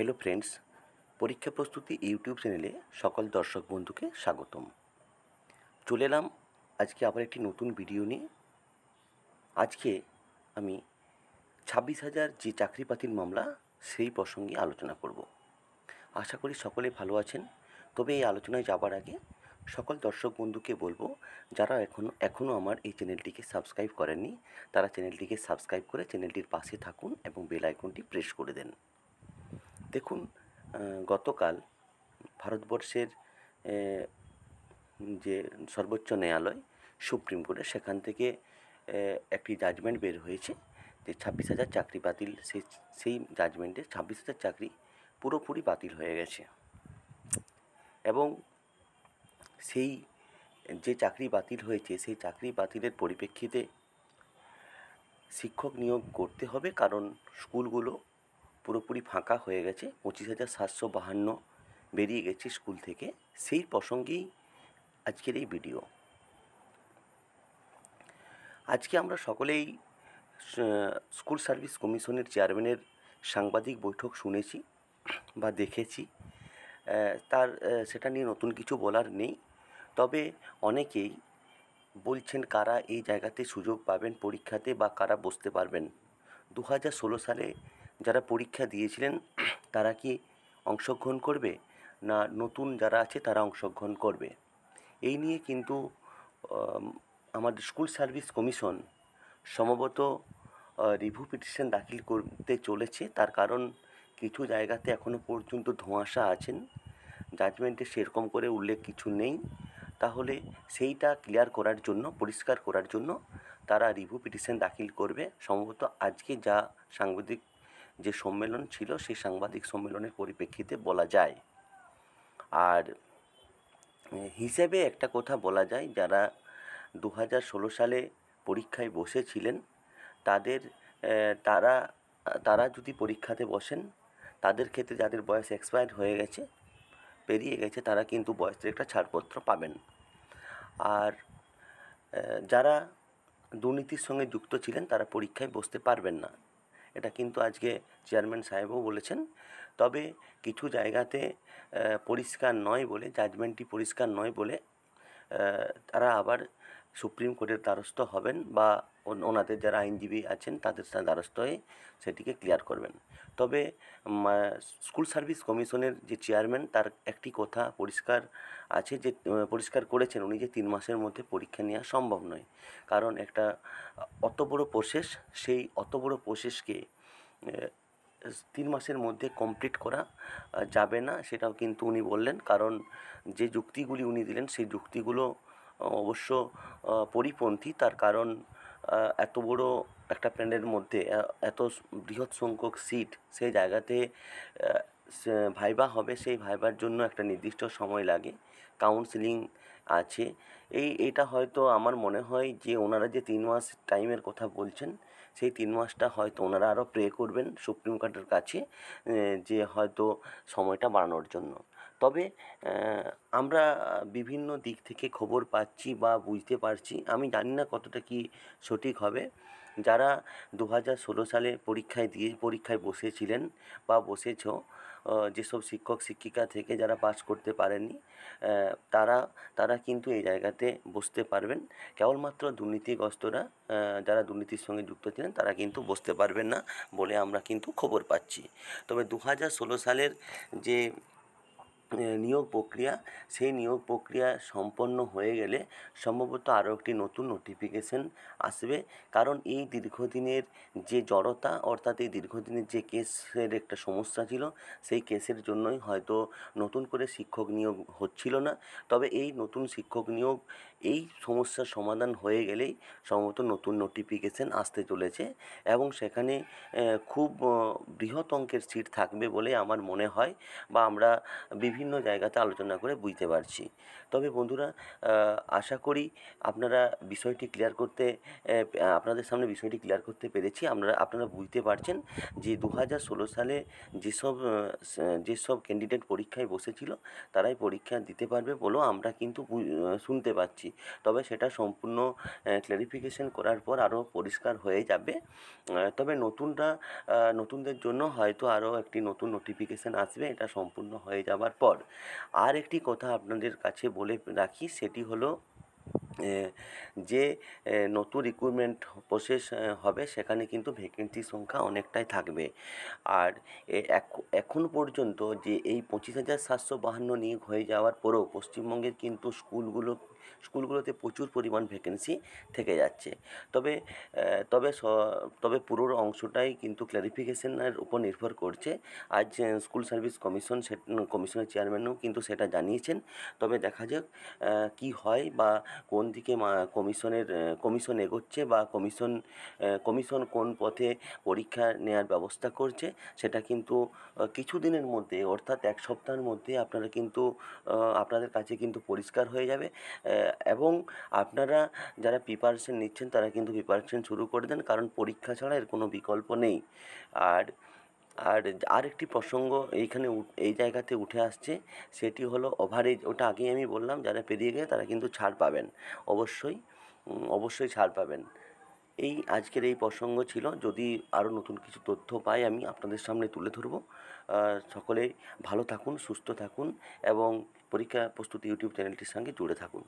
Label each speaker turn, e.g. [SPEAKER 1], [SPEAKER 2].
[SPEAKER 1] Hello friends, পরীক্ষা প্রস্তুতি YouTube চ্যানেলে সকল দর্শক বন্ধুকে স্বাগতম। চলে এলাম আজকে আবার একটি নতুন ভিডিও নিয়ে। আজকে আমি 26,000 যে চাকরি বাতিল মামলা সেই প্রসঙ্গে আলোচনা করব। আশা করি সকলে ভালো আছেন। তবে এই আলোচনায় যাবার আগে সকল দর্শক বন্ধুকে বলবো, যারা এখনও আমার এই চ্যানেলটিকে সাবস্ক্রাইব করেননি তারা চ্যানেলটিকে সাবস্ক্রাইব করে চ্যানেলটির পাশে থাকুন এবং বেল আইকনটি প্রেস করে দেন। দেখুন, গতকাল ভারতবর্ষের যে সর্বোচ্চ ন্যায়ালয় সুপ্রিম কোর্টে, সেখান থেকে একটি জাজমেন্ট বের হয়েছে যে 26,000 চাকরি বাতিল। সেই জাজমেন্টে 26,000 চাকরি পুরোপুরি বাতিল হয়ে গেছে এবং সেই যে চাকরি বাতিল হয়েছে সেই চাকরি বাতিলের পরিপ্রেক্ষিতে শিক্ষক নিয়োগ করতে হবে, কারণ স্কুলগুলো পুরোপুরি ফাঁকা হয়ে গেছে। 25,752 বেরিয়ে গেছে স্কুল থেকে। সেই প্রসঙ্গেই আজকের এই ভিডিও। আজকে আমরা সকলেই স্কুল সার্ভিস কমিশনের চেয়ারম্যানের সাংবাদিক বৈঠক শুনেছি বা দেখেছি। সেটা নিয়ে নতুন কিছু বলার নেই। তবে অনেকেই বলছেন কারা এই জায়গাতে সুযোগ পাবেন পরীক্ষাতে বা কারা বসতে পারবেন। 2016 সালে যারা পরীক্ষা দিয়েছিলেন তারা কি অংশগ্রহণ করবে, না নতুন যারা আছে তারা অংশগ্রহণ করবে? এই নিয়ে কিন্তু আমাদের স্কুল সার্ভিস কমিশন সম্ভবত রিভিউ পিটিশন দাখিল করতে চলেছে। তার কারণ কিছু জায়গাতে এখনও পর্যন্ত ধোঁয়াশা আছেন, জাজমেন্টে সেরকম করে উল্লেখ কিছু নেই। তাহলে সেইটা ক্লিয়ার করার জন্য, পরিষ্কার করার জন্য তারা রিভিউ পিটিশন দাখিল করবে। সম্ভবত আজকে যা সাংবাদিক যে সম্মেলন ছিল সেই সাংবাদিক সম্মেলনের পরিপ্রেক্ষিতে বলা যায়। আর হিসেবে একটা কথা বলা যায়, যারা 2016 সালে পরীক্ষায় বসেছিলেন তারা যদি পরীক্ষাতে বসেন, তাদের ক্ষেত্রে যাদের বয়স এক্সপায়ার হয়ে গেছে, পেরিয়ে গেছে, তারা কিন্তু বয়সের একটা ছাড়পত্র পাবেন। আর যারা দুর্নীতির সঙ্গে যুক্ত ছিলেন তারা পরীক্ষায় বসতে পারবেন না। এটা কিন্তু আজকে চেয়ারম্যান সাহেবও বলেছেন। তবে কিছু জায়গাতে পরিষ্কার নয় বলে, জাজমেন্টটি পরিষ্কার নয় বলে তারা আবার সুপ্রিম কোর্টের দ্বারস্থ হবেন বা ওনাদের যারা আইনজীবী আছেন তাদের দ্বারস্থ হয়ে সেটিকে ক্লিয়ার করবেন। তবে স্কুল সার্ভিস কমিশনের যে চেয়ারম্যান, তার একটি কথা পরিষ্কার আছে, যে পরিষ্কার করেছেন উনি, যে 3 মাসের মধ্যে পরীক্ষা নেওয়া সম্ভব নয়। কারণ একটা অত বড় প্রসেস, সেই অত বড় প্রসেসকে 3 মাসের মধ্যে কমপ্লিট করা যাবে না, সেটাও কিন্তু উনি বললেন। কারণ যে যুক্তিগুলি উনি দিলেন সেই যুক্তিগুলো অবশ্য পরিপন্থী। তার কারণ এত বড় একটা প্যানেলের মধ্যে এত বৃহৎ সংখ্যক সিট, সেই জায়গাতে ভাইবা হবে, সেই ভাইবার জন্য একটা নির্দিষ্ট সময় লাগে, কাউন্সেলিং আছে। এইটা হয়তো আমার মনে হয় যে ওনারা যে 3 মাস টাইমের কথা বলছেন, সেই 3 মাসটা হয়তো ওনারা আরও প্রে করবেন সুপ্রিম কোর্টের কাছে, যে হয়তো সময়টা বাড়ানোর জন্য। তবে আমরা বিভিন্ন দিক থেকে খবর পাচ্ছি বা বুঝতে পারছি, আমি জানি না কতটা কি সঠিক হবে, যারা 2016 সালে পরীক্ষায় বসেছিলেন বা বসেছ, যেসব শিক্ষক শিক্ষিকা থেকে যারা পাস করতে পারেননি, তারা কিন্তু এই জায়গাতে বসতে পারবেন। কেবলমাত্র দুর্নীতিগ্রস্তরা, যারা দুর্নীতির সঙ্গে যুক্ত ছিলেন, তারা কিন্তু বসতে পারবেন না বলে আমরা কিন্তু খবর পাচ্ছি। তবে 2016 সালের যে নিয়োগ প্রক্রিয়া, সেই নিয়োগ প্রক্রিয়া সম্পন্ন হয়ে গেলে সম্ভবত আরও একটি নতুন নোটিফিকেশন আসবে। কারণ এই দীর্ঘদিনের যে জড়তা, অর্থাৎ এই দীর্ঘদিনের যে কেসের একটা সমস্যা ছিল, সেই কেসের জন্যই হয়তো নতুন করে শিক্ষক নিয়োগ হচ্ছিল না। তবে এই নতুন শিক্ষক নিয়োগ, এই সমস্যার সমাধান হয়ে গেলেই সম্ভবত নতুন নোটিফিকেশন আসতে চলেছে এবং সেখানে খুব বৃহৎ অঙ্কের সিট থাকবে বলে আমার মনে হয়, বা আমরা বিভিন্ন জায়গাতে আলোচনা করে বুঝতে পারছি। তবে বন্ধুরা, আশা করি আপনারা বিষয়টি ক্লিয়ার করতে আপনাদের সামনে বিষয়টি ক্লিয়ার করতে পেরেছি। আপনারা বুঝতে পারছেন যে 2016 সালে যেসব ক্যান্ডিডেট পরীক্ষায় বসেছিল তারাই পরীক্ষা দিতে পারবে বলেও আমরা কিন্তু শুনতে পাচ্ছি। তবে সেটা সম্পূর্ণ ক্লারিফিকেশন করার পর আরও পরিষ্কার হয়ে যাবে। তবে নতুনদের জন্য হয়তো আরও একটি নতুন নোটিফিকেশান আসবে এটা সম্পূর্ণ হয়ে যাওয়ার পর। আর একটি কথা আপনাদের কাছে বলে রাখি, সেটি হলো যে নতুন রিক্রুটমেন্ট প্রসেস হবে সেখানে কিন্তু ভ্যাকেন্সির সংখ্যা অনেকটাই থাকবে। আর এখন পর্যন্ত যে এই 25,752 নিয়োগ হয়ে যাওয়ার পরেও পশ্চিমবঙ্গের কিন্তু স্কুলগুলোতে প্রচুর পরিমাণ ভ্যাকেন্সি থেকে যাচ্ছে। তবে তবে স তবে পুরো অংশটাই কিন্তু ক্লারিফিকেশনের উপর নির্ভর করছে। আজ স্কুল সার্ভিস কমিশনের চেয়ারম্যানও কিন্তু সেটা জানিয়েছেন। তবে দেখা যাক কী হয় বা কোন দিকে কমিশন এগোচ্ছে বা কমিশন কোন পথে পরীক্ষা নেওয়ার ব্যবস্থা করছে, সেটা কিন্তু কিছুদিনের মধ্যে, অর্থাৎ এক সপ্তাহের মধ্যে আপনাদের কাছে কিন্তু পরিষ্কার হয়ে যাবে। এবং আপনারা যারা প্রিপারেশন নিচ্ছেন তারা কিন্তু প্রিপারেশন শুরু করে দেন, কারণ পরীক্ষা ছাড়া এর কোনো বিকল্প নেই। আর আর আরেকটি প্রসঙ্গ এই জায়গাতে উঠে আসছে, সেটি হলো ওভারেজ। ওটা আগেই আমি বললাম, যারা পেরিয়ে গেছে তারা কিন্তু ছাড় পাবেন, অবশ্যই ছাড় পাবেন। আজকের এই প্রসঙ্গ ছিল। যদি আরও নতুন কিছু তথ্য পাই আমি আপনাদের সামনে তুলে ধরব। সকলেই ভালো থাকুন, সুস্থ থাকুন এবং পরীক্ষা প্রস্তুতি ইউটিউব চ্যানেলটির সঙ্গে জুড়ে থাকুন।